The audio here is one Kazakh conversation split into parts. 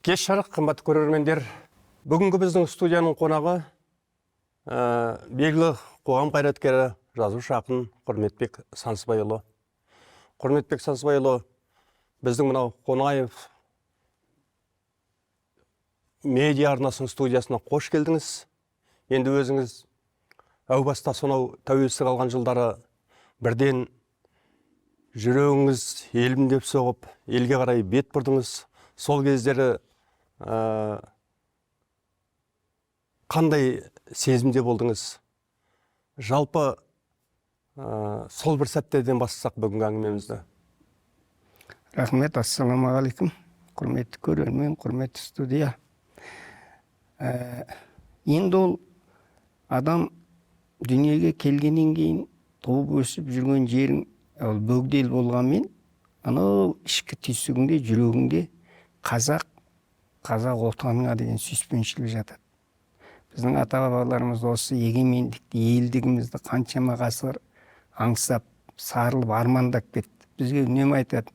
Кеш жарық, қымбатты көрермендер. Бүгінгі біздің студияның қонағы белгілі қоғам қайраткері, жазушы ақын Құрметбек Сансызбайұлы. Құрметбек Сансызбайұлы, біздің мынау Қонаев медиа арнасының студиясына қош келдіңіз. Енді өзіңіз әу баста сонау тәуелсіздік алған жылдары бірден жүрегіңіз елім деп соғып, елге қарай бет бұрдыңыз. Сол кездері қандай сезімде болдыңыз? Жалпы сол бір сәттерден бастасақ бүгінгі әңгімемізді. Рахмет, ассаламағалейкум. Құрметті көрермен, құрметті студия. Енді ол адам дүниеге келгеннен кейін туып өсіп жүрген жерің ол бөгдел болғанмен, анау ішкі түйсігіңде, жүрегіңде қазақ отаныңа деген сүйіспеншілік жатады. Біздің ата-бабаларымыз осы егемендікті, елдігімізді қаншама ғасыр аңсап, сарылып, армандап кетті. Бізге үнемі айтады,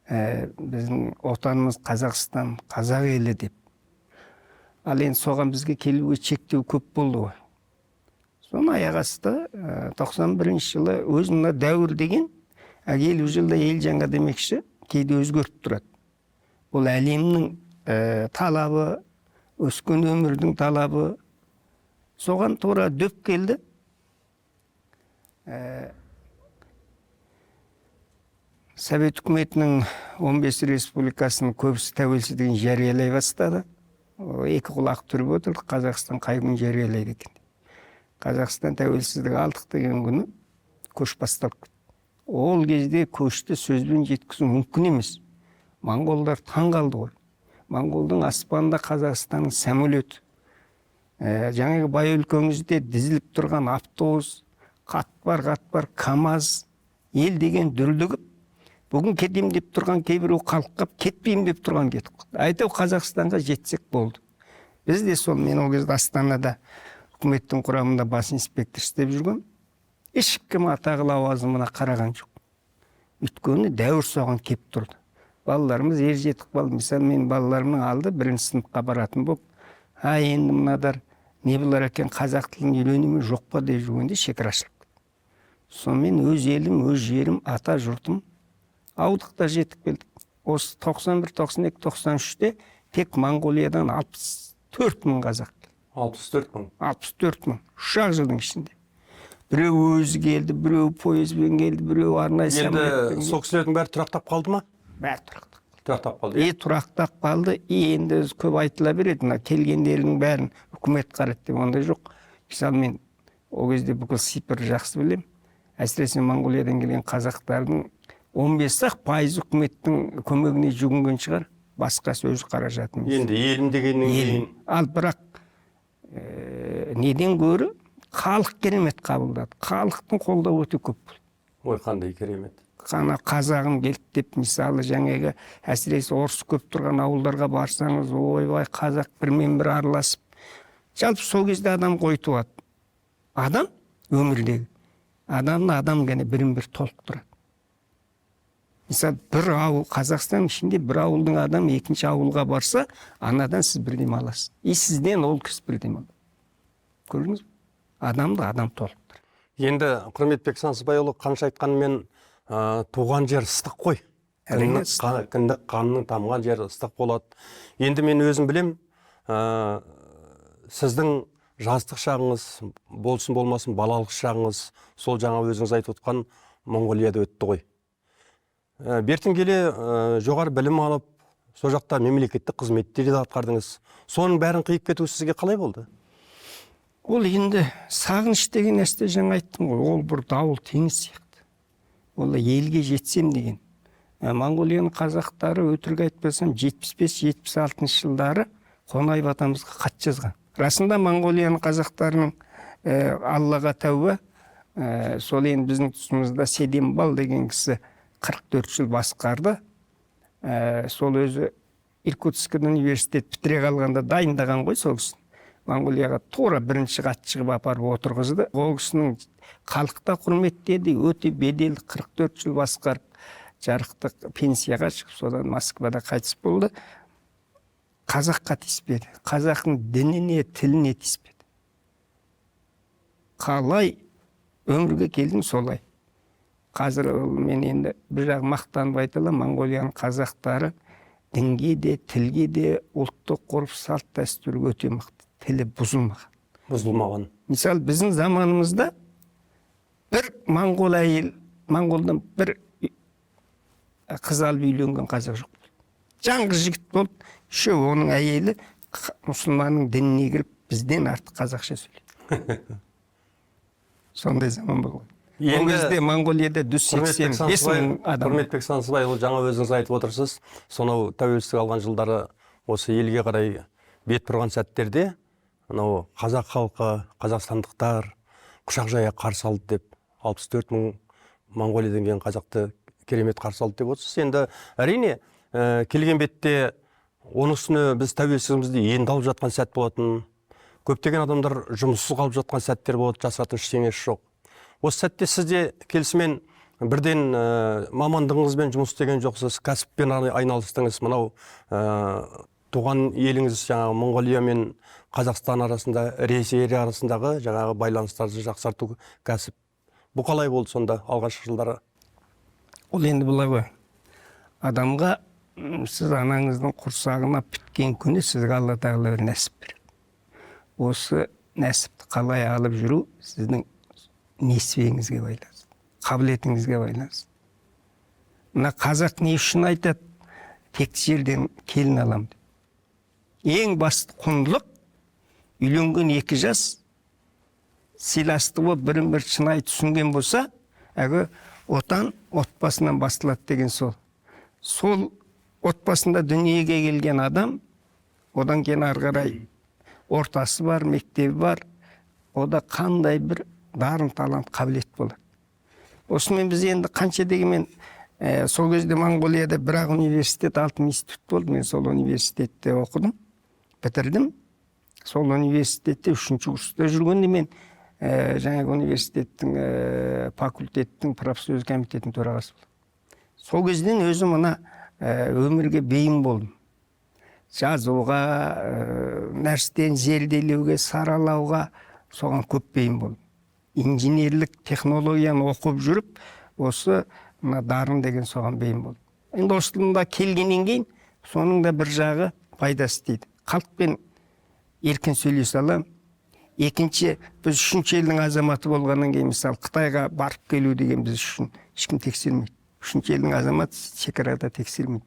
біздің отанымыз Қазақстан, қазақ елі деп. Ал енді соған бізге келуге шектеу көп болды ғой. Соны аяқ асты 91 жылы өзінің дәуір деген, 50 жылда ел жаңа демекші, кейде өзгеріп тұрады. Ол әлемнің талабы, өскен өмірдің талабы, соған тура дөп келді. Совет үкіметінің 15 республикасының көбісі тәуелсіздігін жариялай бастады. Екі құлақ түріп отырды, Қазақстан қай күн жариялайды екен. Қазақстан тәуелсіздік алдық деген күні көш басталып кетті. Ол кезде көшті сөзбен жеткізу мүмкін емес. Монғолдар таң қалды ғой. Монғолдың аспанда Қазақстанның самолеті, жаңағы бай өлкеңізде дізіліп тұрған автобус, қатпар, КамАЗ, ел деген дүрлігіп, бүгін кетем деп тұрған кейбіреу қалқып, кетпейім деп тұрған кетіп қалды. Айтау Қазақстанға жетсек болды. Біз де сол, мен ол кезде Астанада үкіметтің құрамында бас инспектор істеп жүрген, ешкім атағы лауазымына қараған жоқ. Өйткені дәуір соған кеп тұрды. Балаларымыз жетік қалды. Мысалы, мен балаларымның алды бірінші сыныпқа баратын болып, енді мынадар не болар екен, қазақ тілін үйренеме жоқ па деп жүргенде шекарашылық. Сонымен өз елім, өз жерім, ата жұртым ауылдықта жетіп келдік. Осы 91, 92, 93-те тек Монғолиядан 64 мың қазақ. 64 мың? 64 мың. 3 жылдың ішінде. Біреу өзі келді, біреу пойызбен келді, біреу арнайы самолетпен келді. Енді сол кісілердің бәрі тұрақтап қалды ма? Бәрі тұрақтап қалды. Тұрақтап қалды. Енді көп айтыла береді. Келгендердің бәрін үкімет қарайды деп ондай жоқ. Мысалы, мен ол кезде бүкіл Сипр жақсы білем. Әсіресе Монғолиядан келген қазақтардың 15% үкіметтің көмегіне жүгінген шығар. Басқа сөз қаражатын. Енді елім дегеннен кейін. Ал бірақ неден гөрі халық керемет қабылдады. Халықтың қолдауы өте көп болды. Ой, қандай керемет. Қана қазағым келді деп, мысалы, жаңағы әсіресе орыс көп тұрған ауылдарға барсаңыз, ойбай, қазақ бірмен бір араласып. Жалпы сол кезде адам қойтуады. Адам өмірдегі. Адам ғана бірін бір толықтырады. Мысалы, бір ауыл, Қазақстан ішінде бір ауылдың адам екінші ауылға барса, анадан сіз бірдем аласыз. Сізден ол кісі бірдем алады. Көрдіңіз бе? Адамды адам толықтырады. Енді Құрметбек Сансызбайұлы қанша айтқанымен туған жер ыстық қой. Кіндік қанның тамған жер ыстық болады. Енді мен өзім білем, сіздің жастық шағыңыз болсын болмасын балалық шағыңыз сол жаңа өзіңіз айтып отқан Монғолияда өтті ғой. Бертін келе жоғары білім алып, сол жақта мемлекеттік қызметтерді атқардыңыз. Соның бәрін қиып кету сізге қалай болды? Ол енді сағыныш деген нәрсе жаңа айттым ғой, ол бір дауыл теңіз сияқты. Ол елге жетсем деген. Монғолияның қазақтары өтірік айтпасам 75-76 жылдары Қонаев атамызға хат жазған. Расында Монғолияның қазақтарының Аллаға тәуба, сол енді біздің тұсымызда Седенбал деген кісі 44 жыл басқарды. Сол өзі Иркутскіден университет бітіре қалғанда дайындаған ғой сол кісі. Монғолияға тура бірінші хат шығып апарып отырғызды. Ол кісінің халықта құрметтеді, өте беделді 44 жыл басқарып, жарықтық пенсияға шығып, содан Москвада қайтыс болды. қазаққа тиіспеді, қазақтың дініне, тіліне тиіспеді. Қалай өмірге келдің солай. Қазір мен енді бір жағы мақтанып айта аламын, Монғолияның қазақтары дінге де, тілге де, ұлттық ғұрып салт дәстүрге өте мықты. Тілі бұзылмаған. Мысалы, біздің заманымызда бір моңғол әйел, моңғолдан бір қыз алып үйленген қазақ жоқ. Жаңғы жігіт болды, оның әйелі мұсылманның дініне кіріп, бізден артық қазақша сөйлейді. Сондай заман болған. Ол кезде Монғолияда 185 мың адам. Құрметбек Сансызбайұлы, жаңа өзіңіз айтып отырсыз, сонау тәуелсіздік алған жылдары осы елге қарай бет бұрған сәттерде, анау қазақ халқы, қазақстандықтар құшақ жая қарсы алды деп, 64 мың Монғолиядан келген қазақты керемет қарсы алды деп отырсыз. Енді әрине келген бетте оның үстіне біз тәуелсіздігімізді енді алып жатқан сәт болатын, көптеген адамдар жұмыссыз қалып жатқан сәттер болады, жасыратын ештеңесі жоқ. Осы сәтте сізде келісімен бірден мамандығыңызбен жұмыс істеген жоқсыз, кәсіппен айналыстыңыз. Мынау туған еліңіз жаңағы Монғолия мен Қазақстан арасында, Ресей арасындағы жаңағы байланыстарды жақсарту кәсіп. Бұл қалай болды сонда алғашқы жылдары? Ол енді былай ғой. Адамға сіз анаңыздың құрсағына біткен күні сізге Алла тағала бір нәсіп береді. Осы нәсіпті қалай алып жүру сіздің несібеңізге байланысты, қабілетіңізге байланысты. Мына қазақ не үшін айтады? Текті жерден келін алам деп. Ең басты құндылық үйленген екі жас сыйластығы болып бірін бір шынайы түсінген болса, әгі отан отбасынан басталады деген сол. Сол отбасында дүниеге келген адам, одан кейін ары қарай ортасы бар, мектебі бар, ода қандай бір дарын, талант, қабілет болады. Осымен біз енді қанша дегенмен сол кезде Монғолияда бір-ақ университет, 6 институт болды. Мен сол университетте оқыдым, бітірдім. Сол университетте 3-ші курста жүргенде мен жаңағы университеттің факультеттің профсоюз комитетінің төрағасы болдым. Сол кезден өзім мына өмірге бейім болдым. Жазуға, нәрсені зерделеуге, саралауға соған көп бейім болдым. Инженерлік технологияны оқып жүріп, осы дарын деген соған бейім болды. Енді осында келгеннен кейін, соның да бір жағы пайдасы дейді. Халықпен еркін сөйлесе аламын. Екінші, біз үшінші елдің азаматы болғаннан кейін, мысалы, Қытайға барып келу деген біз үшін ешкім тексермейді. Үшінші елдің азаматы шекарада тексермейді.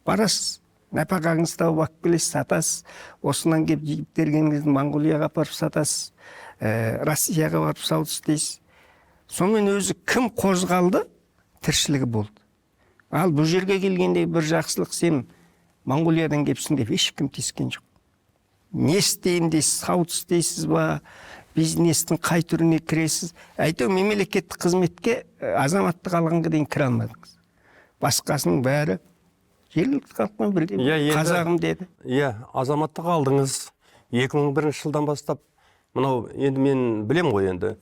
Барасыз, нәпақаңызды тауып алып келесіз, сатасыз. Осынан келіп жігіттер келген Монғолияға апарып сатасыз. Россияға барып сауда істейсіз. Сонымен өзі кім қозғалды, тіршілігі болды. Ал бұл жерге келгенде бір жақсылық, сен Монғолиядан келіпсің деп ешкім тиіскен жоқ. Не істейін дейсіз, сауда істейсіз ба, бизнестің қай түріне кіресіз. Әйтеу мемлекеттік қызметке азаматтық алғанға дейін кіре алмадыңыз. Басқасының бәрі жергілікті халықпен бірдей қазағым деді. Азаматтық алдыңыз 2001 жылдан бастап. Мынау енді мен білем ғой енді.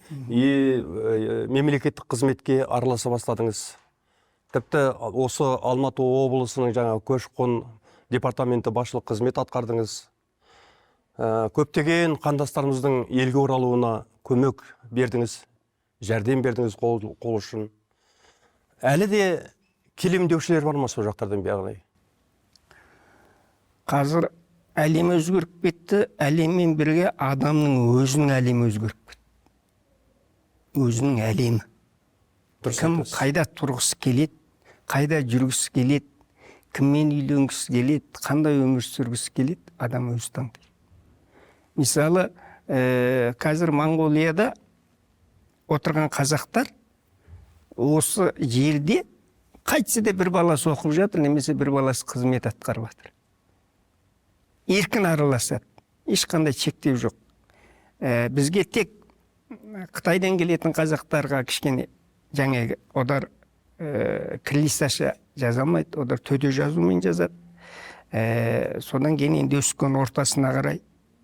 Мемлекеттік қызметке араласа бастадыңыз. Тіпті осы Алматы облысының жаңа көші-қон департаменті басшылық қызмет атқардыңыз. Көптеген қандастарымыздың елге оралуына көмек бердіңіз, жәрдем бердіңіз қол ұшын. Әлі де келемдеушілер бар ма сол жақтардан бері? Қазір әлем өзгеріп кетті, әлеммен бірге адамның өзінің әлемі өзгеріп кетті. Өзінің әлемі. Кім қайда тұрғысы келеді, қайда жүргісі келеді, кіммен үйленгісі келеді, қандай өмір сүргісі келеді, адам өзі таңдайды. Мысалы, қазір Монғолияда отырған қазақтар осы жерде қайтсе де бір баласы оқып жатыр, немесе бір баласы қызмет атқарып жатыр. Еркін араласады, ешқандай шектеу жоқ. Бізге тек Қытайдан келетін қазақтарға кішкене жаңағы одар кириллицаша жаза алмайды, одар төте жазумен жазады. Содан кейін енді өскен ортасына қарай.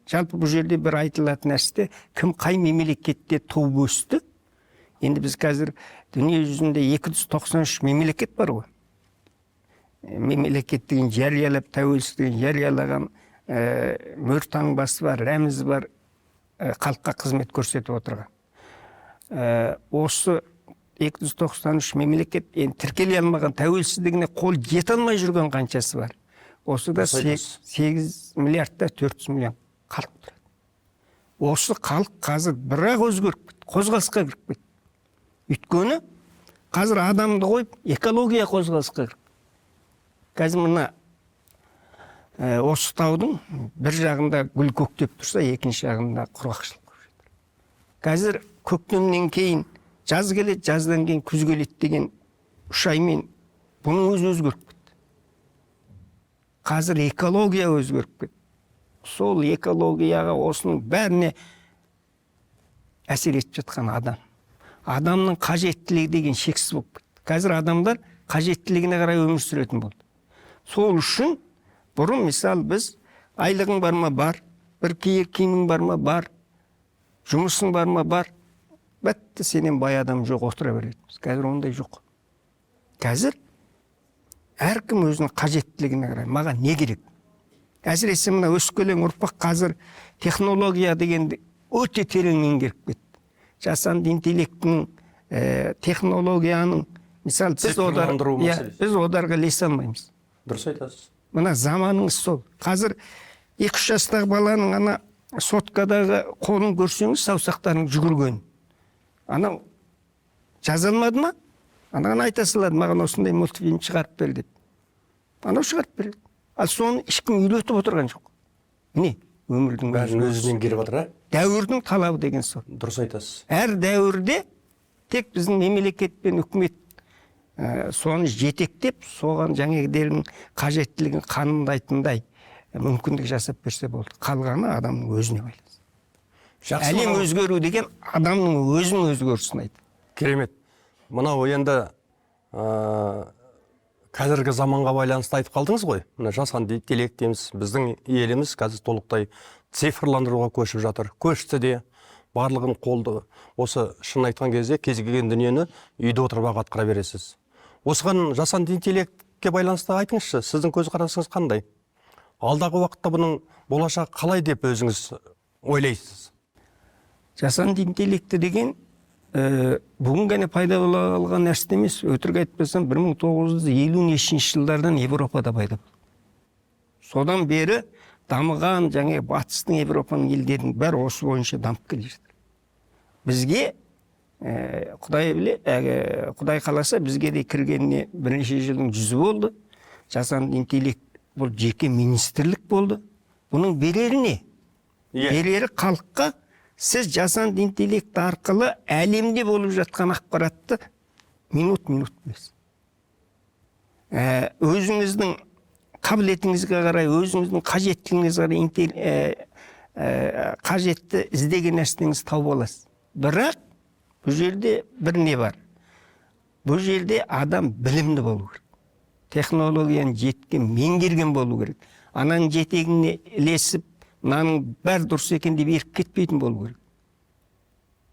Жалпы бұл жерде бір айтылатын нәрсе, кім қай мемлекетте туып өсті? Енді біз қазір дүние жүзінде 293 мемлекет бар ғой. мемлекеттігін жариялап, тәуелсіздігін жариялаған мөр таңбасы бар, рәмізі бар халыққа қызмет көрсетіп отырған. Осы 293 мемлекет тіркеле алмаған, тәуелсіздігіне қол жете алмай жүрген қаншасы бар. Осы да 8 миллиардта 400 миллион халық тұрады. Осы халық қазір бірақ өзгеріп кетті, қозғалысқа кіріп кетті. Өйткені қазір адамды қойып, экология қозғалысқа кіріп. Қазір мына осы таудың бір жағында гүл көктеп тұрса, екінші жағында құрғақшылық көріп жатыр. Қазір көктемнен кейін жаз келеді, жаздан кейін күз келеді деген 3 аймен бұның өзі өзгеріп кетті. Қазір экология өзгеріп кетті. Сол экологияға осының бәріне әсер етіп жатқан адам. Адамның қажеттілігі деген шексіз болып кетті. Қазір адамдар қажеттілігіне қарай өмір сүретін болды. Сол үшін бұрын мысалы біз айлығың бар ма бар, бір киер киімің бар ма бар, жұмысың бар ма бар, бәтті сенен бай адам жоқ, отыра беретінбіз. Қазір ондай жоқ. Қазір әркім өзінің қажеттілігіне қарай, маған не керек? Әсіресе мына өскелең ұрпақ қазір технология дегенді өте терең меңгеріп кетті. Жасанды интеллектінің, технологияның, мысалы біз одарға ілесе алмаймыз. Дұрыс айтасыз. Мына заманыңыз сол. Қазір 2-3 жастағы баланың ана соткадағы қолын көрсеңіз, саусақтарының жүгірген. Анау жаза алмады ма? Анаған айта салады, маған осындай мультфильм шығарып бер деп. Анау шығарып береді. Ал соны ешкім үйретіп отырған жоқ. Міне, өмірдің бәрін өзінен келіп отыр, дәуірдің талабы деген сол. Дұрыс айтасыз. Әр дәуірде тек біздің мемлекет пен үкімет соны жетектеп, соған жаңағыдердің қажеттілігін қанымдайтындай мүмкіндік жасап берсе болды. Қалғаны адамның өзіне байланысты. Әлем өзгеру деген адамның өзінің өзгерісін айтады. Керемет. Мынау енді қазіргі заманға байланысты айтып қалдыңыз ғой. Мына жасанды интеллект дейміз, біздің еліміз қазір толықтай цифрландыруға көшіп жатыр. Көшті де барлығын қолды. Осы шын айтқан кезде кез келген дүниені үйде отырып атқара бересіз. Осыған жасанды интеллектке байланысты айтыңызшы, сіздің көзқарасыңыз қандай? Алдағы уақытта бұның болашағы қалай деп өзіңіз ойлайсыз? Жасанды интеллекті деген бүгін ғана пайда бола қалған нәрсе емес. Өтірік айтпасам 1950 жылдардан Европада пайда болды. Содан бері дамыған жаңа батыстың Европаның елдерінің бәрі осы бойынша дамып келе жатыр. Бізге Құдай қаласа бізге де кіргеніне бірнеше жылдың 100 болды. Жасанды интеллект бұл жеке министрлік болды. Бұның берері не? Берері халыққа сіз жасанды интеллект арқылы әлемде болып жатқан ақпаратты минут білесіз. Өзіңіздің қабілетіңізге қарай, өзіңіздің қажеттілігіңізге қарай қажетті іздеген нәрсеңізді тауып аласыз. Бірақ бұл жерде бір не бар? Бұл жерде адам білімді болу керек. Технологияны жеткен, меңгерген болу керек. Ананың жетегіне ілесіп, мынаның бәрі дұрыс екен деп еріп кетпейтін болу керек.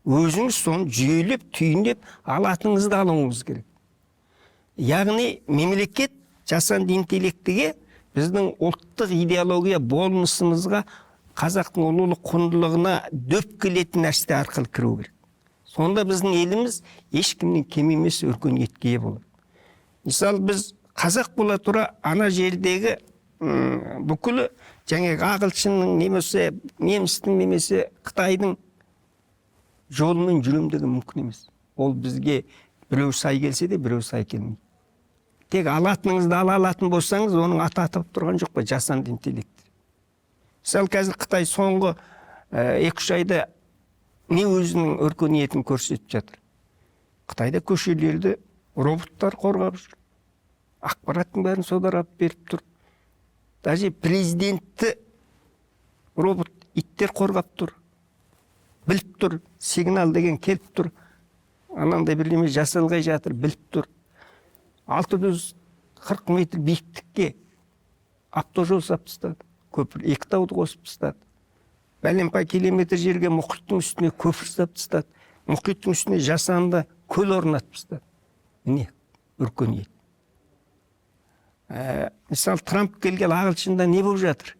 Өзіңіз соны жүйелеп, түйіндеп, алатыңызды алуыңыз керек. Яғни мемлекет жасанды интеллектіге біздің ұлттық идеология болмысымызға, қазақтың ұлылық құндылығына дөп келетін нәрсе арқылы кіру керек. Сонда біздің еліміз ешкімнен кем емес өркениетке ие болады. Мысалы біз қазақ бола тұра ана жердегі бүкілі жаңағы ағылшынның немесе немістің немесе Қытайдың жолымен жүремдігі мүмкін емес. Ол бізге біреу сай келсе де, біреу сай келмейді. Тек алатыныңызды ала алатын болсаңыз, оның аты атап тұрған жоқ па, жасанды интеллект. Мысалы қазір Қытай соңғы 2-3 айда не өзінің өркениетін көрсетіп жатыр. Қытайда көшелерді роботтар қорғап жүр. Ақпараттың бәрін содарлап беріп тұр. Даже президентті робот иттер қорғап тұр. Біліп тұр, сигнал деген келіп тұр. Анандай бірдеме жасалғай жатыр, біліп тұр. 640 метр биіктікке автожол сап тастады. Көпір 2 тауды қосып тастады. Бәлемқай километр жерге мұхиттың үстіне көпір сап тастады. Мұхиттың үстіне жасанды көл орнатып тастады. Міне, өркениет. Мысалы Трамп келген ағылшында не болып жатыр?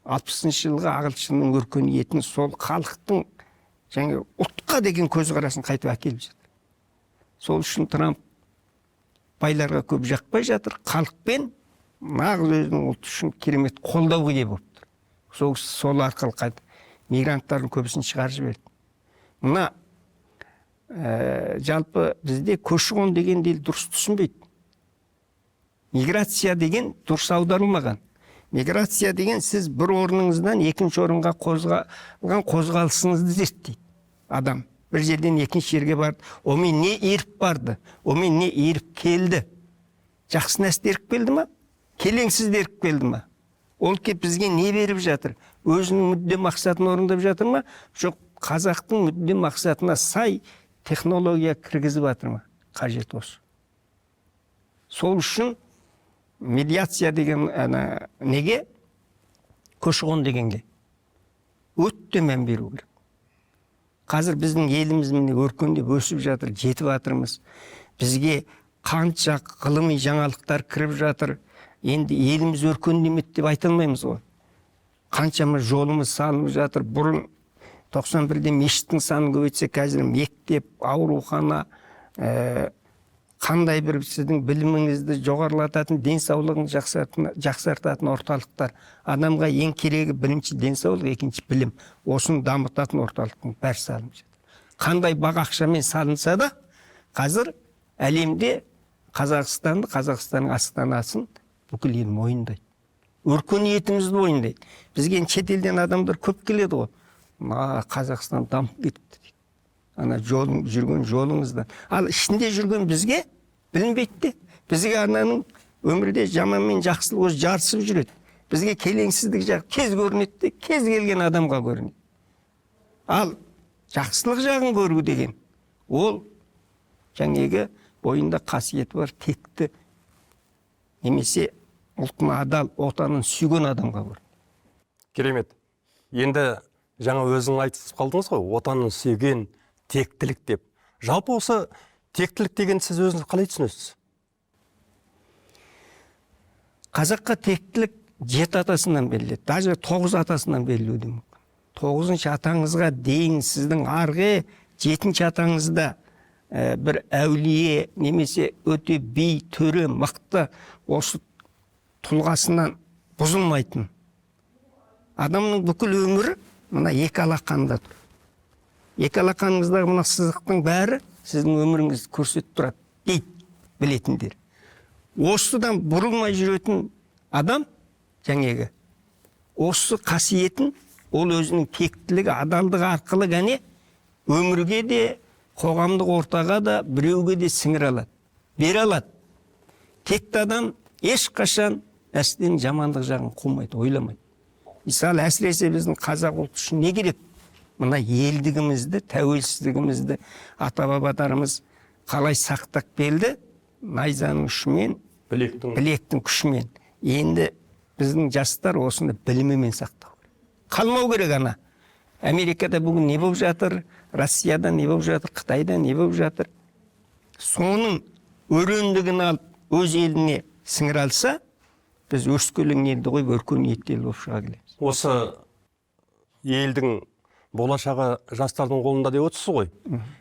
60-шы жылғы ағылшынның өркениетін сол халықтың жаңа ұлтқа деген көзқарасын қайтып әкеліп жатыр. Сол үшін Трамп байларға көп жақпай жатыр, халықпен нағыз өзінің ұлты үшін керемет қолдауға ие болып тұр. Сол арқылы қайтып мигранттардың көбісін шығарып жіберді. Мына жалпы бізде көші-қон деген дел дұрыс түсінбейді. Миграция деген дұрыс аударылмаған. Миграция деген сіз бір орныңыздан екінші орынға қозғалған қозғалысыңызды зерттейді. Адам бір жерден екінші жерге барды, онымен не еріп барды, онымен не еріп келді. Жақсы нәрсе еріп келді ма? Келеңсіз еріп келді ма? Ол кеп бізге не беріп жатыр? Өзінің мүдде мақсатын орындап жатыр ма? Жоқ, қазақтың мүдде мақсатына сай технология кіргізіп жатыр ма? Қажет осы. Сол үшін медиация деген неге? Көші-қон дегенге өте мән беру керек. Қазір біздің еліміз міне өркендеп өсіп жатыр, жетіп жатырмыз. Бізге қанша ғылыми жаңалықтар кіріп жатыр. Енді еліміз өркендемеді деп айта алмаймыз ғой. Қаншама жолымыз салынып жатыр. Бұрын 91-де мешіттің санын көбейтсе, қазір мектеп, аурухана, қандай бір сіздің біліміңізді жоғарылататын, денсаулығыңызды жақсартатын орталықтар. Адамға ең керегі бірінші денсаулық, екінші білім. Осыны дамытатын орталықтың бәрі салынып жатыр. Қандай бақ ақшамен салынса да, қазір әлемде Қазақстанның астанасын бүкіл ел мойындайды. Өркениетімізді мойындайды. Бізге шетелден адамдар көп келеді ғой. Қазақстан дамып кетіпті дейді. Ана жүрген жолыңыздан. Ал ішінде жүрген бізге білінбейді. Бізге ананың өмірде жаман мен жақсылық өзі жарысып жүреді. Бізге келеңсіздік жағы кез көрінеді, кез келген адамға көрінеді. Ал жақсылық жағын көру деген, ол жаңағы бойында қасиеті бар текті немесе ұлтына адал, отанын сүйген адамға көрінеді. Керемет. Енді жаңа өзің айтып қалдыңыз ғой, отанын сүйген тектілік деп. Жалпы осы тектілік деген сіз өзіңіз қалай түсінесіз? Қазаққа тектілік 7 атасынан беріледі, даже 9 атасынан берілуі мүмкін. 9-шы атаңызға дейін сіздің арғы 7-ші атаңызда бір әулие немесе өте би, төре, мықты осы тұлғасынан бұзылмайтын адамның бүкіл өмірі мына екі алақанда тұр. Екі алақаныңыздағы мына сызықтың бәрі сіздің өміріңізді көрсетіп тұрады дейді білетіндер. Осыдан бұрылмай жүретін адам жаңағы осы қасиетін ол өзінің тектілігі, адалдығы арқылы ғана өмірге де, қоғамдық ортаға да, біреуге де сіңіре алады, бере алады. Текті адам ешқашан әсілден жамандық жағын қумайды, ойламайды. Мысалы, әсіресе біздің қазақ ұлты үшін не керек? Мына елдігімізді, тәуелсіздігімізді ата-бабаларымыз қалай сақтап келді? Найзаның ұшымен, білектің күшімен. Енді біздің жастар осыны білімімен сақтау керек. Қалмау керек ана. Америкада бүгін не болып жатыр? Россияда не болып жатыр? Қытайда не болып жатыр? Соның өрендігін алып, өз еліне сіңіре алса, біз өскелең елді қойып өркениетті ел болып шыға келеміз. Осы елдің болашағы жастардың қолында деп отырсыз ғой.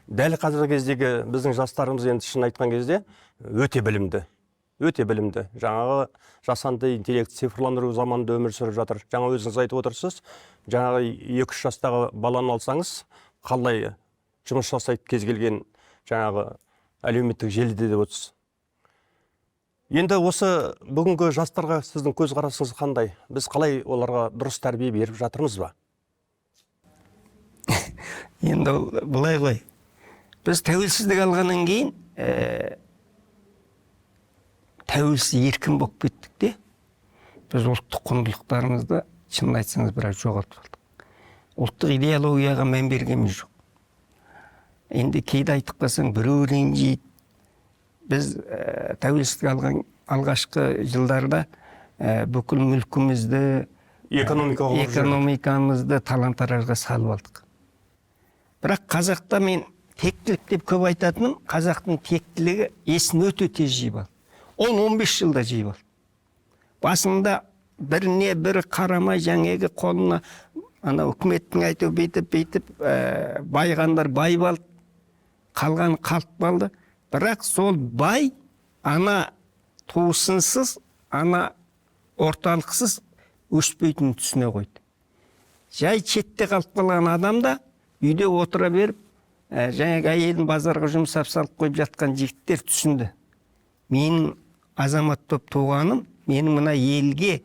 Дәл қазіргі кездегі біздің жастарымыз енді шын айтқан кезде өте білімді. Өте білімді. Жаңағы жасанды интеллект, цифрландыру заманында өмір сүріп жатыр. Жаңа өзіңіз айтып отырсыз, жаңағы 2-3 жастағы баланы алсаңыз, қалай жұмыс жасайды кез келген жаңағы әлеуметтік желіде деп отырсыз. Енді осы бүгінгі жастарға сіздің көзқарасыңыз қандай? Біз қалай оларға дұрыс тәрбие беріп жатырмыз ба? Енді былай ғой. Біз тәуелсіздік алғаннан кейін тәуелсіз еркін болып кеттік те, біз ұлттық құндылықтарымызды шынын айтсаңыз біраз жоғалтып алдық. Ұлттық идеологияға мән бергеніміз жоқ. Енді кейде айтып қалсаң біреу ренжиді. Біз тәуелсіздік алған алғашқы жылдарда бүкіл мүлкімізді, экономикамызды талан-таражға салып алдық. Бірақ қазақта мен тектілік деп көп айтатыным, қазақтың тектілігі есін өте тез жиып алды. 10-15 жылда жиып алды. басында біріне бірі қарамай жаңағы қолына ана үкіметтің айту бүйтіп байғандар байып алды, қалған қалып қалды. Бірақ сол бай ана туысынсыз, ана орталықсыз өспейтінін түсіне қойды. Жай четте қалып қалған адам да үйде отыра беріп, жаңағы әйелін базарға жұмсап салып қойып жатқан жігіттер түсінді. Менің азамат топ туғаным, менің мына елге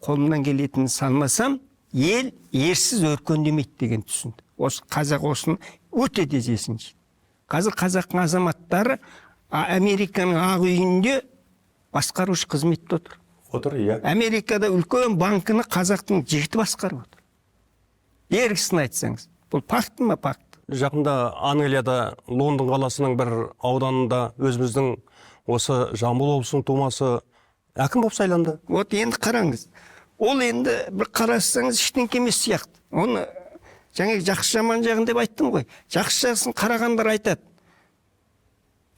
қолымнан келетінін салмасам, ел ерсіз өркендемейді деген түсінді. Осы қазақ осыны өте тез есін жиды. Қазір қазақтың азаматтары Американың ақ үйінде басқарушы қызметте отыр. Иә. Америкада үлкен банкіні қазақтың жігіті басқарып отыр. Бергісін айтсаңыз. Бұл факт ма факт? Жақында Англияда Лондон қаласының бір ауданында өзіміздің осы Жамбыл облысының тумасы әкім болып сайланды. Вот енді қараңыз. Ол енді бір қарасаңыз ештеңке емес сияқты. Оны жаңағы жақсы жаман жағын деп айттым ғой. Жақсы жағысын қарағандар айтады.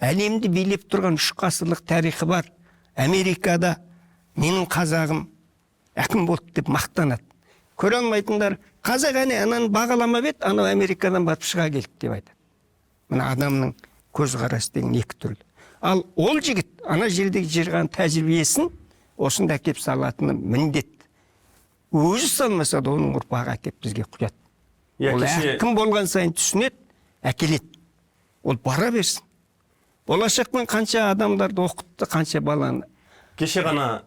Әлемді билеп тұрған 3 ғасырлық тарихы бар Америкада менің қазағым әкім болды деп мақтанады. Көре алмайтындар, қазақ ананы бағаламап еді, анау Америкадан барып шыға келді деп айтады. Мына адамның көзқарасы деген екі түрлі. Ал ол жігіт ана жердегі жырған тәжірибесін осында әкеп салатыны міндет. Өзі салмаса да оның ұрпағы әкеп бізге құяды. Ол әкім болған сайын түсінеді, әкеледі. Ол бара берсін. Болашақпен қанша адамдарды оқытты, қанша баланы. Кеше ғана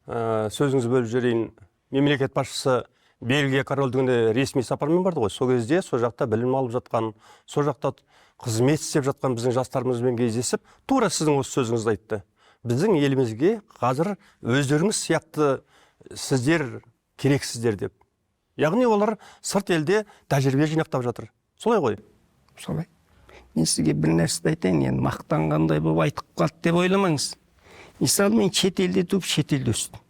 сөзіңізді бөліп жіберейін. Мемлекет басшысы Бельгия корольдігіне ресми сапармен барды ғой. Сол кезде сол жақта білім алып жатқан, сол жақта қызмет істеп жатқан біздің жастарымызбен кездесіп, тура сіздің осы сөзіңізді айтты. Біздің елімізге қазір өздеріңіз сияқты сіздер керексіздер деп. Яғни олар сырт елде тәжірибе жинақтап жатыр. Солай ғой? Солай. Мен сізге бір нәрсе айтайын, енді мақтанғандай болып айтып қалды деп ойламаңыз. Мысалы, мен шет елде туып, шет елде өстім.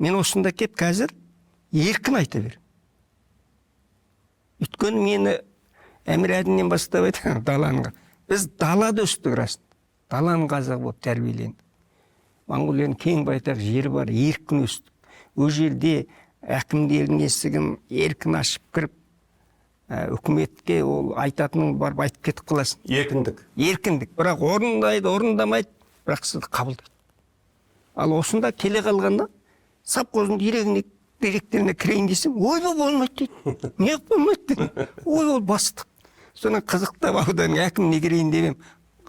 Мен осында кеп қазір еркін айта берем. Өйткені мені әмір-әдіннен бастап айтқан даланға. Біз далада өстік расын. Даланың қазағы болып тәрбиеленді. Моңғолияның кең байтақ жері бар, еркін өстік. Ол жерде әкімдердің есігін еркін ашып кіріп, үкіметке ол айтатының бар, айтып кетіп қаласың. Еркіндік. Еркіндік. Бірақ орындайды, орындамайды, бірақ сізді қабылдайды. Ал осында келе қалғанда совхоздың директорына кірейін десем, ойбай болмайды дейді. Не болмайды дейді. Ой, ол бастық. Содан қызықтап ауданның әкіміне кірейін демем.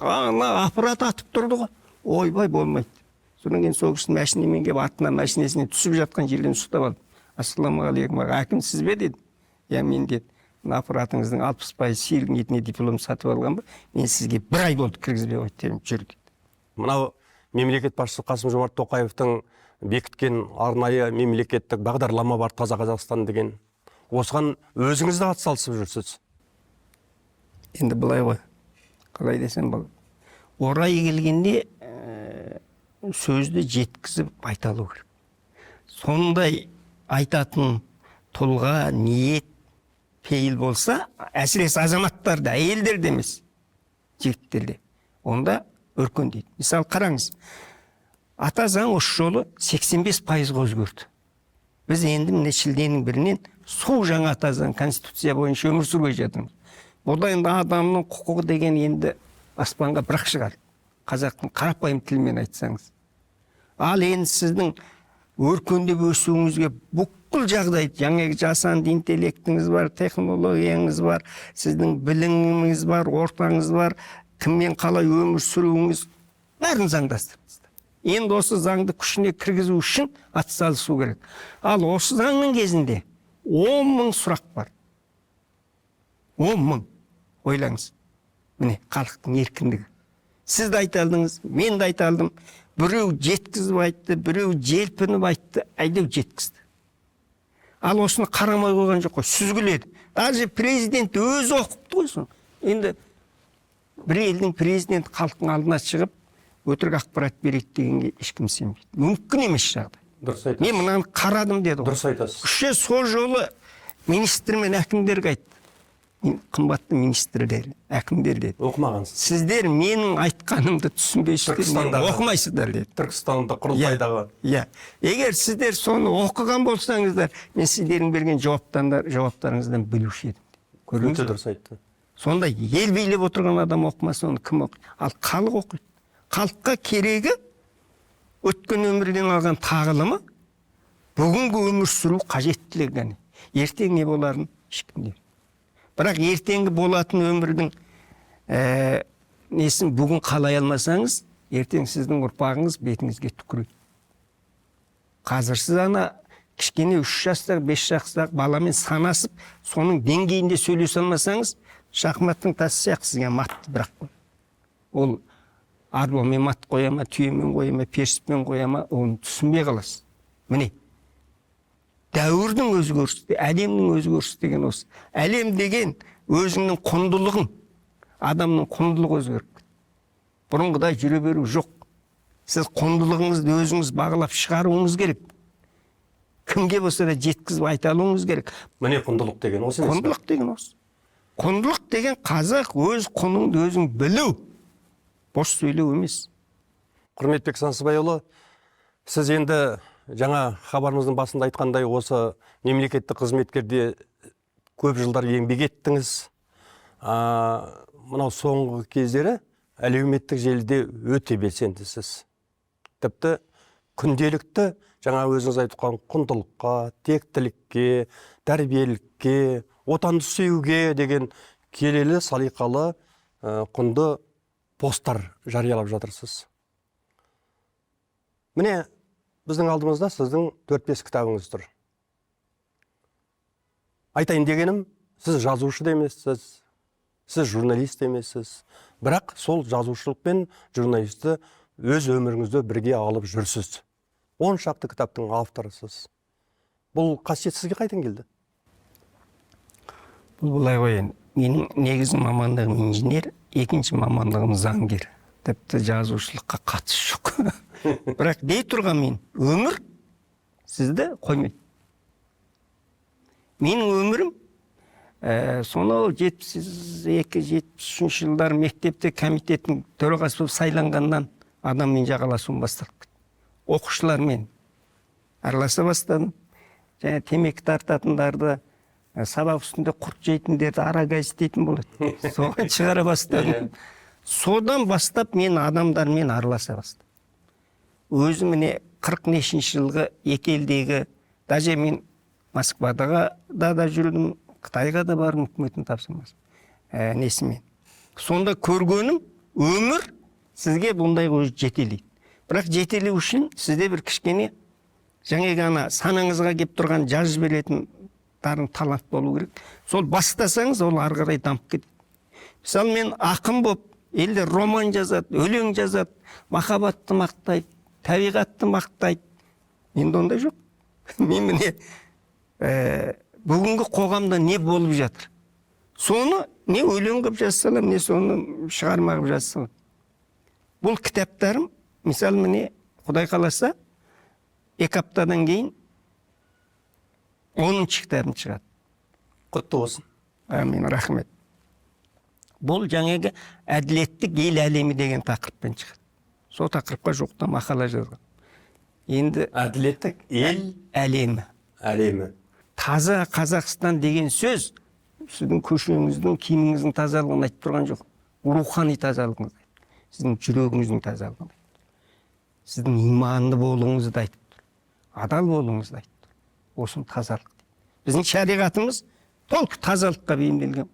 Ана аппарат атып тұрды ғой. Ойбай болмайды. Содан кейін сол кісінің машинамен келіп атынан машинасынан түсіп жатқан жерден ұстап алдым. Ассалаумағалейкум, әкім сіз бе деді. Я мен деді. Аппаратыңыздың 60% сиырдың диплом сатып алған ба? Мен сізге 1 ай болды кіргізбей қойды, жүр деді. Мынау мемлекет басшысы Қасым-Жомарт Тоқаевтың бекіткен арнайы мемлекеттік бағдарлама бар, Таза Қазақстан деген. Осыған өзіңіз де атсалысып жүрсіз. Енді былай ғой. Қалай десем болады. Орай келгенде сөзді жеткізіп айта алу керек. Сондай айтатын тұлға, ниет, пейіл болса, әсіресе азаматтарда, әйелдерде емес, жігіттерде, онда өркендейді. Мысалы, қараңыз, ата заң осы жолы 85% өзгерді. Біз енді міне шілденің бірінен су жаңа ата заң, конституция бойынша өмір сүрмей жатырмыз. Бұда енді адамның құқығы деген енді аспанға бірақ шығар. Қазақтың қарапайым тілімен айтсаңыз. Ал енді сіздің өркендеп өсуіңізге бүкіл жағдай, жаңағы жасанды интеллектіңіз бар, технологияңыз бар, сіздің біліміңіз бар, ортаңыз бар, кіммен қалай өмір сүруіңіз, бәрін заңдастырыңыз. Енді осы заңды күшіне кіргізу үшін атсалысу керек. Ал осы заңның кезінде 10.000 сұрақ бар. 10.000. Ойлаңыз. Міне, халықтың еркіндігі. Сіз де айта алдыңыз, мен де айта алдым. Біреу жеткізіп айтты, біреу желпініп айтты, әйдеу жеткізді. Ал осыны қарамай қойған жоқ қой, сүзгіледі. Даже президент өзі оқыпты ғой соны. Енді бір елдің президенті халықтың алдына шығып, өтірік ақпарат береді дегенге ешкім сенбейді. Мүмкін емес жағдай. Дұрыс айтасыз. Мен мынаны қарадым деді ғой. Дұрыс айтасыз. Үші сол жолы министр мен әкімдерге айтты. Қымбатты министрлер, әкімдер деді. Оқымағансыз. Сіздер менің айтқан айтқанымды түсінбейсіздер, Түркістандағы- оқымайсыздар деді. Түркістанда құрылтайдағы Иә. Егер сіздер соны оқыған болсаңыздар, мен сіздердің берген жауаптарыңыздан білуші едім. өте Көрдіңіз бе? дұрыс айтты. Сонда ел билеп отырған адам оқымаса оны кім оқиды? Ал халық оқиды. Халыққа керегі өткен өмірден алған тағылымы, бүгінгі өмір сүру қажеттілігі ғана. Ертең не боларын ешкім білмейді. Бірақ ертеңгі болатын өмірдің несін бүгін қалай алмасаңыз, ертең сіздің ұрпағыңыз бетіңізге түкіреді. Қазір сіз ана кішкене 3 жастағы, 5 жастағы баламен санасып, соның деңгейінде сөйлесе алмасаңыз, шахматтың тасы сияқты сізге матты бірақ ол арбамен мат қоя ма, түйемен қоя ма, персіппен қоя ма, оны түсінбей қаласыз. Міне, дәуірдің өзгерісі, әлемнің өзгерісі деген осы. Әлем деген өзіңнің құндылығың, адамның құндылығы өзгеріп. Бұрынғыдай жүре беру жоқ. Сіз құндылығыңызды өзіңіз бағалап шығаруыңыз керек. Кімге болса да жеткізіп айта алуыңыз керек. Міне құндылық деген осы емес пе? Құндылық деген осы. Құндылық деген қазақ өз құныңды өзің білу. Бос сөйлеу емес. Құрметбек Сансызбайұлы, сіз енді жаңа хабарымыздың басында айтқандай осы мемлекеттік қызметкерде көп жылдар еңбек еттіңіз. Мынау соңғы кездері әлеуметтік желіде өте белсендісіз. Тіпті күнделікті жаңа өзіңіз айтқан құндылыққа, тектілікке, тәрбиелікке, отанды сүюге деген келелі, салиқалы, құнды посттар жариялап жатырсыз. Міне, біздің алдымызда сіздің 4-5 кітабыңыз тұр. Айтайын дегенім, сіз жазушы да емессіз, сіз журналист емессіз. Бірақ сол жазушылық пен журналисті өз өміріңізді бірге алып жүрсіз. 10 шақты кітаптың авторысыз. Бұл қасиет сізге қайдан келді? Бұл былай қояйын. Менің негізгі мамандығым инженер, екінші мамандығым заңгер. Тіпті жазушылыққа қатысы жоқ. Бірақ дей тұрған мен, өмір сізді қоймайды. Менің өмірім сонау 72-73 жылдар мектепте комитеттің төрағасы болып сайланғаннан адаммен жағаласуым басталып. Оқушылармен араласа бастадым. Және темекі тартатындарды, сабақ үстінде құрт жейтіндерді арагайыз дейтін болады. Соған шығара бастадым. Содан бастап мен адамдармен араласа бастадым. Өзіміне 40 нешінші жылғы екі елдегі, даже мен Москвадаға да жүрдім, Қытайға да бардым, үкіметтің тапсырмасы. Несімен. Сонда көргенім, өмір сізге бұндай жетелейді. Бірақ жетелеу үшін сізде бір кішкене жаңа ғана санаңызға кеп тұрған жазып беретін дарын талант болу керек. Сол бастасаңыз, ол ары қарай дамып кетеді. Мысалы мен ақын болып, елдер роман жазады, өлең жазады, махаббатты мақтайды, табиғатты мақтайды. Менде ондай жоқ. Мен міне бүгінгі қоғамда не болып жатыр? Соны не өлең қылып жазсалам, не соны шығарма қылып жазсалам. Бұл кітаптарым, мысалы міне, Құдай қаласа, 2 аптадан кейін 10-шы кітабым шығады. Құтты болсын. Амин, рахмет. Бұл жаңағы әділеттік ел әлемі деген тақырыппен шығады. Сол тақырыпқа жоқта мақала жазған. Енді Әділеттік ел әлемі. әлемі. Таза Қазақстан деген сөз сіздің көшеңіздің, киіміңіздің тазалығын айтып тұрған жоқ. Рухани тазалығын айтып. Сіздің жүрегіңіздің тазалығын айтып. Сіздің иманды болуыңызды айтып тұр. Адал болуыңызды айтып тұр. Осының тазалық. Біздің шариғатымыз толық тазалыққа бейімделген.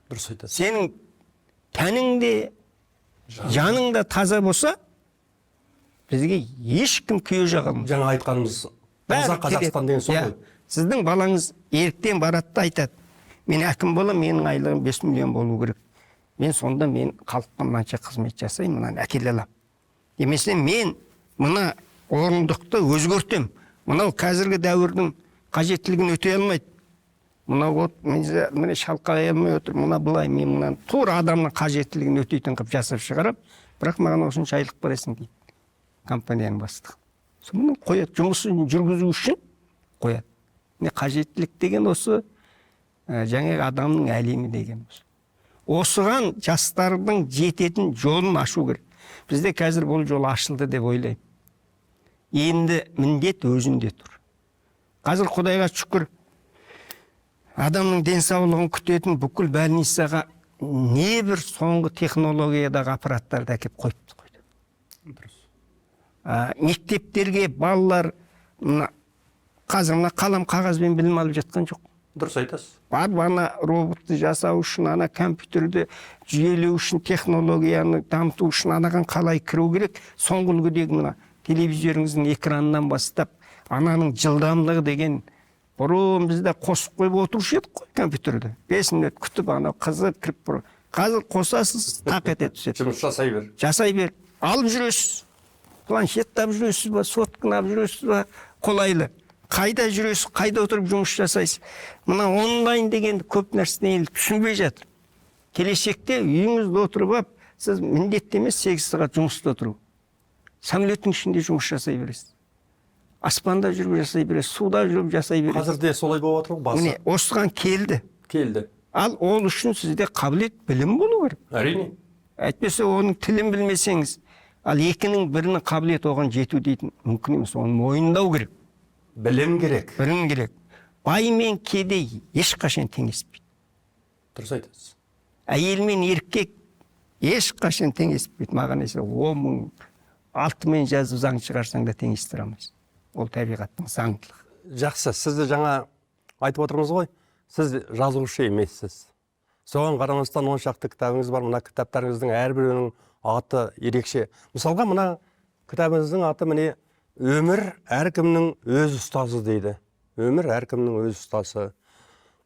Дұрыс айтасыз. Сенің тәнің де, жаның да таза болса, бізге ешкім күйе жағалмайды. Жаңа айтқанымыз таза Қазақстан деген сол ғой. Сіздің балаңыз еріктен барады айтады. Мен әкім болам, менің айлығым 5 миллион болу керек. Мен сонда мен халыққа мынанша қызмет жасаймын, мынаны әкеле аламын. Демесе мен мына орындықты өзгертем. Мынау қазіргі дәуірдің қажеттілігін өтей алмайды. Мынау міне шалқай алмай отыр, мына былай, мен мынаны тура адамның қажеттілігін өтейтін қылып жасап шығарам. Бірақ маған осынша айлық бересің дейді компанияның бастығы. Соны қояды, жұмысын жүргізу үшін қояды. Не қажеттілік деген осы жаңағы адамның әлемі деген осы. Осыған жастардың жететін жолын ашу керек. Бізде қазір бұл жол ашылды деп ойлаймын. Енді міндет өзінде тұр. Қазір Құдайға шүкір, адамның денсаулығын күтетін бүкіл больницаға небір соңғы технологиядағы аппараттарды әкеп қойыпты. Мектептерге балалар қазір қалам қағазбен білім алып жатқан жоқ. Дұрыс айтасыз. Бар ана роботты жасау үшін, ана компьютерді жүйелеу үшін, технологияны дамыту үшін анаған қалай кіру керек? Соңғы үлгідегі мына телевизорыңыздың экранынан бастап, ананың жылдамдығы деген бұрын бізде қосып қойып отырушы едік қой компьютерді. 5 минут күтіп, ана қызы кіріп бұрын. Қазір қосасыз, тақ ете түседі. Жұмыс жасай бер. Жасай бер. Алып жүресіз. Планшеттап жүресіз ба, соткынап жүресіз ба, қолайлы. Қайда жүресіз, қайда отырып жұмыс жасайсыз. Мына онлайн деген көп нәрсені енді түсінбей жатыр. Келешекте үйіңізде отырып, сіз міндетті емес 8 сағат жұмыста отыру. Самолеттің ішінде жұмыс жасай бересіз. Аспанда жүріп жасай бересіз, суда жүріп жасай бересіз. Қазір де солай болып отыр ғой. Міне, осыған келді. Ал ол үшін сізде қабілет, білім болу керек. Әрине. Әйтпесе оның тілін білмесеңіз, ал екінің бірінің қабілет оған жету дейтін мүмкін емес, оны мойындау керек. Білім керек. Білім керек. Бай мен кедей ешқашан теңеспейді. Дұрыс айтасыз. Әйел мен еркек ешқашан теңеспейді. Маған есе 10 мың алтымен жазып заң шығарсаң да теңестіре алмайсың. Ол табиғаттың заңдылығы. Жақсы, сізді жаңа айтып отырмыз ғой. Сіз жазушы емессіз. Соған қарамастан 10 шақты кітабыңыз бар. Мына кітаптарыңыздың әрбірінің аты ерекше. Мысалға, мына кітабыңыздың аты міне өмір әркімнің өз ұстазы дейді. Өмір әркімнің өз ұстасы.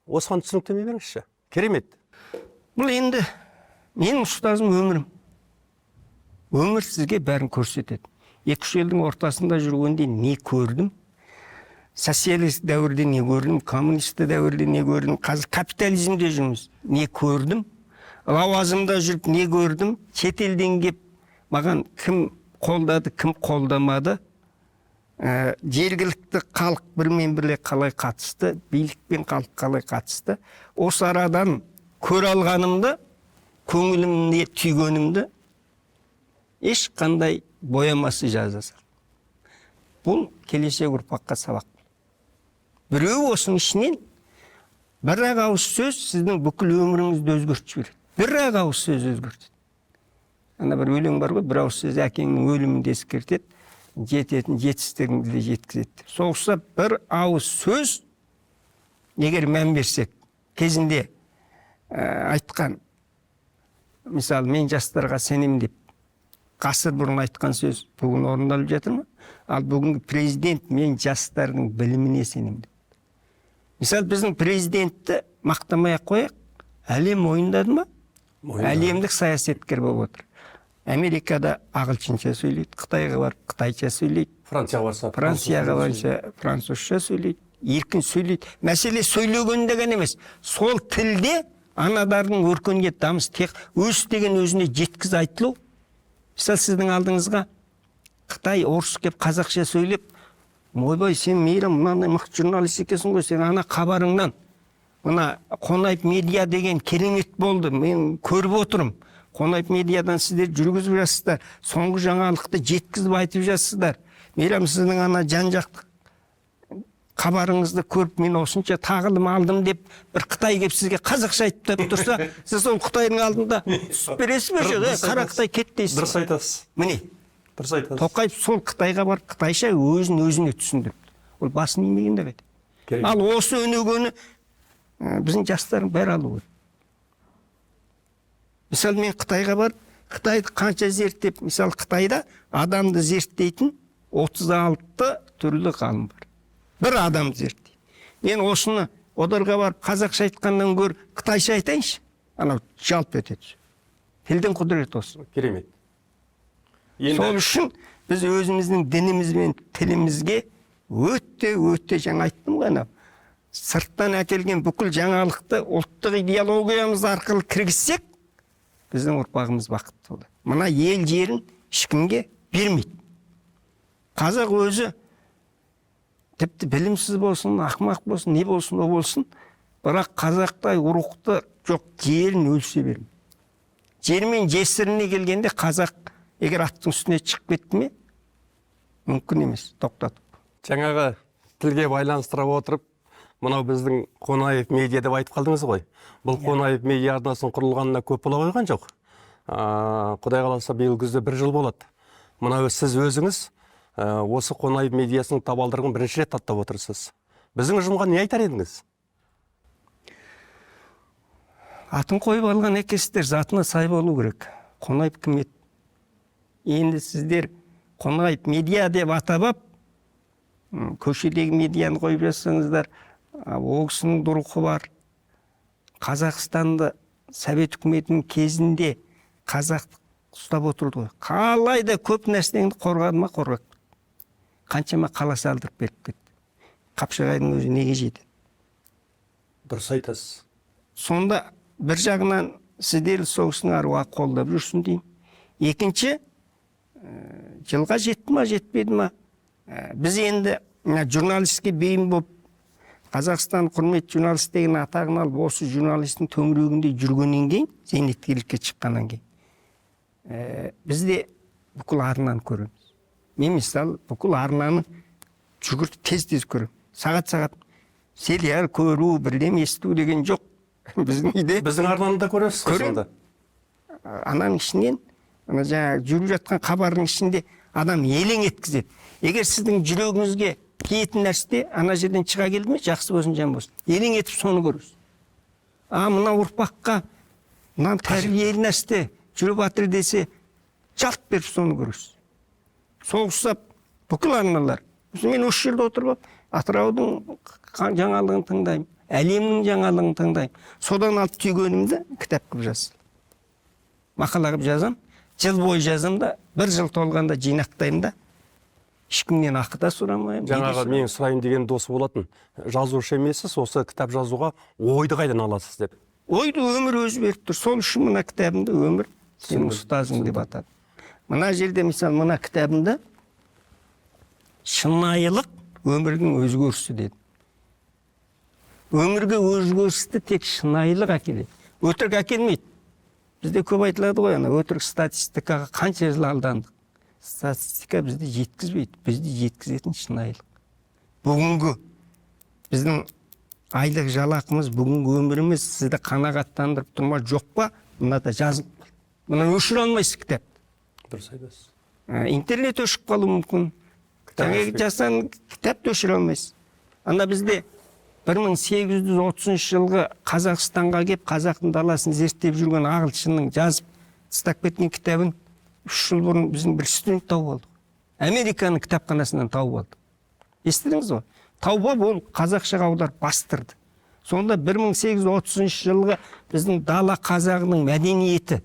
Осыған түсініктеме беріңізші. Керемет. Бұл енді менің ұстазым өмірім. Өмір сізге бәрін көрсетеді. 2-3 елдің ортасында жүргенде не көрдім? Социалист дәуірде не көрдім? Коммунист дәуірде не көрдім? Қазір капитализмде жүрміз. Не көрдім? Лауазымда жүріп не көрдім? Шетелден кеп маған кім қолдады, кім қолдамады? Жергілікті халық бірмен бірле қалай қатысты? Билікпен халық қалай қатысты? Осы арадан көре алғанымды, көңілімде түйгенімді ешқандай боямасы жазасың. Бұл келешек ұрпаққа сабақ. Біреу осының ішінен бір-ақ ауыз сөз сіздің бүкіл өміріңізді өзгертіп жібереді. Бір-ақ ауыз сөз өзгертеді. Ана бір өлең бар ғой, бір ауыз сөз әкеңнің өлімін де ескертеді, жететін жетістігіңді де жеткізеді. Соғыста бір ауыз сөз, егер мән берсек, кезінде айтқан, мысалы, мен жастарға сенем деп, ғасыр бұрын айтқан сөз бүгін орындалып жатыр ма? Ал бүгінгі президент мен жастардың біліміне сенем деп. Мысалы, біздің президентті мақтамай-ақ қояйық, әлем мойындады ма? Әлемдік саясаткер болып отыр. Америкада ағылшынша сөйлейді, Қытайға барып қытайша сөйлейді, Францияға барса французша сөйлейді, еркін сөйлейді. Мәселе сөйлегенде ғана емес, сол тілде анадардың өркениет дамыс тек өз деген өзіне жеткіз айтылу. Мысалы, сіздің алдыңызға Қытай орыс кеп қазақша сөйлеп, ойбай, сен мейрам мынандай мықты журналист екенсің ғой, сен ана хабарыңнан мына Қонаев медиа деген керемет болды, мен көріп отырмын. Қонаев медиадан сіздер жүргізіп жатсыздар, соңғы жаңалықты жеткізіп айтып жатсыздар. Мейрам, сіздің ана жан-жақты хабарыңызды көріп, мен осынша тағылым алдым деп, бір Қытай кеп сізге қазақша айтып тұрса, сіз сол Қытайдың алдында түсіп бересіз бе жоқ? Қара Қытай кет дейсіз. Дұрыс айтасыз. Міне, дұрыс айтасыз. Тоқаев сол Қытайға барып, Қытайша өзіне түсіндірді. Ол басын имегенде қайда. Ал осы өнегені біздің жастардың бәрі алу керек. Мысалы, мен Қытайға барып, Қытайды қанша зерттеп, мысалы, Қытайда адамды зерттейтін 36 түрлі ғалым бар. Бір адам зерттейді. Мен осыны одарға барып қазақша айтқаннан гөр қытайша айтайыншы. Анау жалп етеді. Тілдің құдіреті осы. Керемет. Сол үшін біз өзіміздің дініміз бен тілімізге өте жаңа айттым ғана. Сырттан әкелген бүкіл жаңалықты ұлттық идеологиямыз арқылы кіргізсек, біздің ұрпағымыз бақытты болады. Мына ел жерін ешкімге бермейді. Қазақ өзі тіпті білімсіз болсын, ақымақ болсын, не болсын, о болсын, Бірақ қазақтай ұрықты жоқ, жерін өлсе бермейді. Жер мен жесіріне келгенде қазақ егер аттың үстіне шығып кетті ме, мүмкін емес, тоқтатып. Жаңағы тілге байланыстыра отырып, мынау біздің Қонаев медиа деп айтып қалдыңыз ғой. Бұл Қонаев медиа арнасын құрылғанына көп бола қойған жоқ. Құдай қаласа биыл күзде 1 жыл болады. Мынау сіз өзіңіз осы Қонаев медиасының табалдырығын бірінші рет аттап отырсыз. Біздің ұжымға не айтар едіңіз? Атын қойып алған екенсіздер, затына сай болу керек. Қонаев кім еді? Енді сіздер Қонаев медиа деп атап, көшедегі медианы қойып жатсаңыздар, ол кісінің дұрқы бар. Қазақстанды Совет үкіметінің кезінде қазақ ұстап отырды ғой. Қалайда көп нәрсені қорғады ма, қорғады. Қаншама қала салдырып беріп кетті. Қапшағайдың өзі неге жетеді? Дұрыс айтасыз. Сонда бір жағынан сіздер соғыстың аруға қолдап жүрсін деймін. Екінші, жылға жетті ма, жетпеді ма? Біз енді журналистке бейім болып, Қазақстан құрмет журналист деген атағын алып, осы журналистің төңірегінде жүргеннен кейін, зейнеткерлікке шыққаннан кейін, бізде бүкіл арнаны көреміз. Мен мысалы бүкіл арнаны жүгіріп тез көремін. Сағат сериал көру, бірдеме есту деген жоқ. Біздің үйде. Біздің арнаны да көресіз ғой сонда. Ананың ішінен, жаңағы жүріп жатқан хабардың ішінде адам елең еткізеді. Егер сіздің жүрегіңізге тиетін нәрсе ана жерден шыға келді ме, жақсы болсын, жан болсын. Елең етіп соны көресіз. Мына ұрпаққа, мына тәрбиелі нәрсе жүріп жатыр десе, жалт беріп соны көресіз. Соғысып, бүкіл арналар. Мен осы жерде отырып, Атыраудың жаңалығын тыңдаймын, әлемнің жаңалығын тыңдаймын. Содан алып түйгенімді кітап қылып жаздым. Мақала қылып жазам, жыл бойы жазам да, 1 жыл толғанда жинақтаймын да, ешкімнен ақы да сұрамаймын. Жаңағы мен сұрайын деген досы болатын. Жазушы емессіз, осы кітап жазуға ойды қайдан аласыз деп. Ойды өмір өзі беріп тұр. Сол үшін мына кітабымды өмір сенің ұстазың деп атады. Мына жерде мысалы мына кітабымда шынайылық өмірдің өзгерісі деді. Өмірге өзгерісті тек шынайылық әкеледі. Өтірік әкелмейді. Бізде көп айтылады ғой, өтірік статистикаға қанша жыл алдандық. Статистика бізді жеткізбейді. Бізді жеткізетін шынайылық. Бүгінгі біздің айлық жалақымыз, бүгінгі өміріміз сізді қанағаттандырып тұр ма, жоқ па? Мынада жазылып. Мұны өшіре алмайсыз кітап. Дұрыс айтасыз. Интернет өшіп қалуы мүмкін. Жаңағы жазған кітапты өшіре алмайсыз. Анда бізде 1830 жылғы Қазақстанға кеп, қазақтың даласын зерттеп жүрген ағылшынның жазып тастап кеткен кітабын 3 жыл бұрын біздің бір студент тауып алды. Американың кітапханасынан тауып алды. Естідіңіз ғой? Тауып ол қазақшаға аударып бастырды. Сонда 1830 жылғы біздің дала қазағының мәдениеті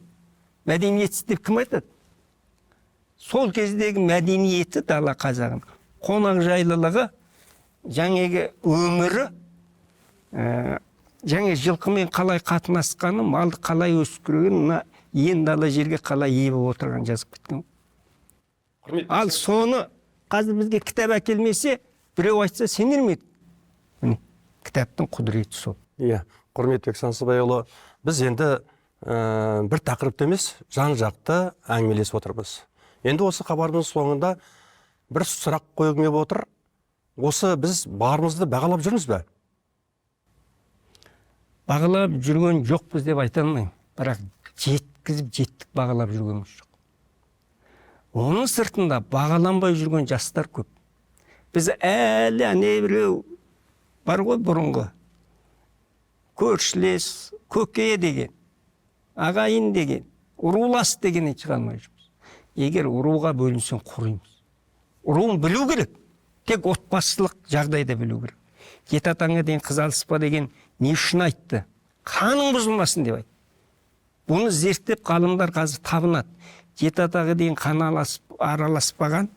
деп кім айтады? Сол кездегі мәдениеті дала қазағын, қонақ жайлылығы, жаңағы өмірі, жаңа жылқымен қалай қатынасқаны, малды қалай өсірген, ен дала жерге қалай ие болып отырған жазып кеткен. Ал соны қазір бізге кітап әкелмесе, біреу айтса сенер ме еді? Міне, кітаптың құдіреті сол. Иә, Құрметбек Сансызбайұлы, біз енді бір тақырыпты емес, жан-жақты әңгімелесіп отырмыз. Енді осы хабардың соңында бір сұрақ қойғым келіп отыр. Осы біз барымызды бағалап жүрміз бе? Бағалап жүрген жоқпыз деп айта алмаймын. Бірақ жеттік бағалап жүргеніміз жоқ. Оның сыртында бағаланбай жүрген жастар көп. Біз әлі біреу бар ғой бұрынғы. Көршілес, көке деген, ағайын деген, ұрулас дегеннен шыға алмай жүрміз. Егер ұруға бөлінсең құримыз. Ұруын білу керек. Тек отбасылық жағдайда білу керек. Жет атаңа дейін қыз алыспа деген не үшін айтты? Қаның бұзылмасын деп айтты. Бұны зерттеп ғалымдар қазір табынады. Жет атаға дейін қан араласпаған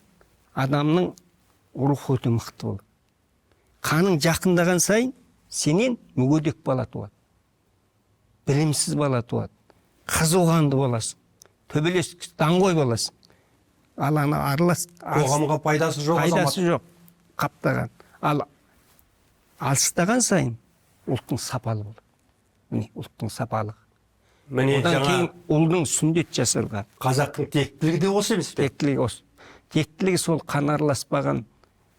адамның рухы өте мықты болады. Қаның жақындаған сайын сенен мүгедек бала туады. Білімсіз бала туады. Қызуғанды боласың. Төбелес даңғой боласың. Ал ана қоғамға пайдасы жоқ. Пайдасы жоқ. Қаптаған. Ал алыстаған сайын ұлттың сапалы болады. Міне ұлттың сапалығы. Міне Одан жаңа кейін ұлдың сүндет жасалған. қазақтың тектілігі де осы емес пе? Тектілігі осы. Тектілігі сол қан араласпаған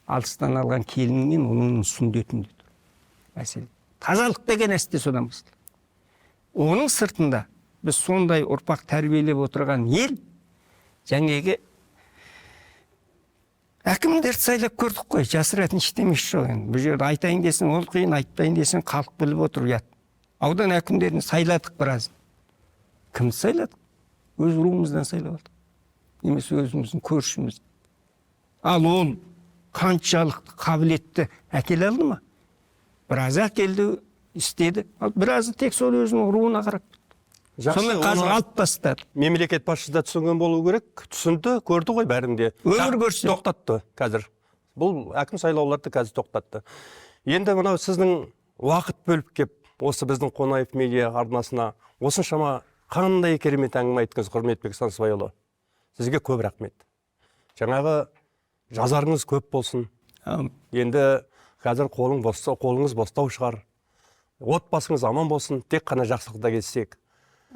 алыстан алған келінің мен ұлының сүндетінде тұр. Мәселе. Тазалық деген әсте содан басталады. Оның сыртында біз сондай ұрпақ тәрбиелеп отырған ел, жаңағы әкімдерді сайлап көрдік қой, жасыратын ештемесі жоқ енді. Бұл жерде айтайын десең ол қиын, айтпайын десең халық біліп отыр ұят. Аудан әкімдерін сайладық біраз. Кімді сайладық? Өз руымыздан сайлап алдық. Немесе өзіміздің көршіміз. Ал ол қаншалықты қабілетті әкеле алды ма? Біраз әкелді, істеді. Ал біразы тек сол өзінің руына қарап. Сонымен қазір алып тастады. Мемлекет басшысы да түсінген болу керек. Түсінді, көрді ғой бәрінде. Өмір көрсе. Тоқтатты қазір. Бұл әкім сайлауларды қазір тоқтатты. Енді мынау сіздің уақыт бөліп кеп, осы біздің Қонаев медиа арнасына осыншама қандай керемет әңгіме айттыңыз, Құрметбек Сансызбайұлы. Сізге көп рахмет. Жаңағы жазарыңыз көп болсын. Енді қазір қолыңыз бостау шығар. Отбасыңыз аман болсын, тек қана жақсылықта кездесек.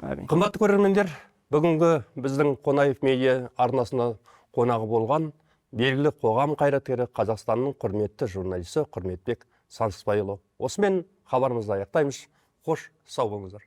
Қымбатты көрермендер, бүгінгі біздің Қонаев медиа арнасына қонағы болған белгілі қоғам қайраткері, Қазақстанның құрметті журналисі Құрметбек Сансызбайұлы. Осымен хабарымызды аяқтаймыз. Қош, сау болыңыздар.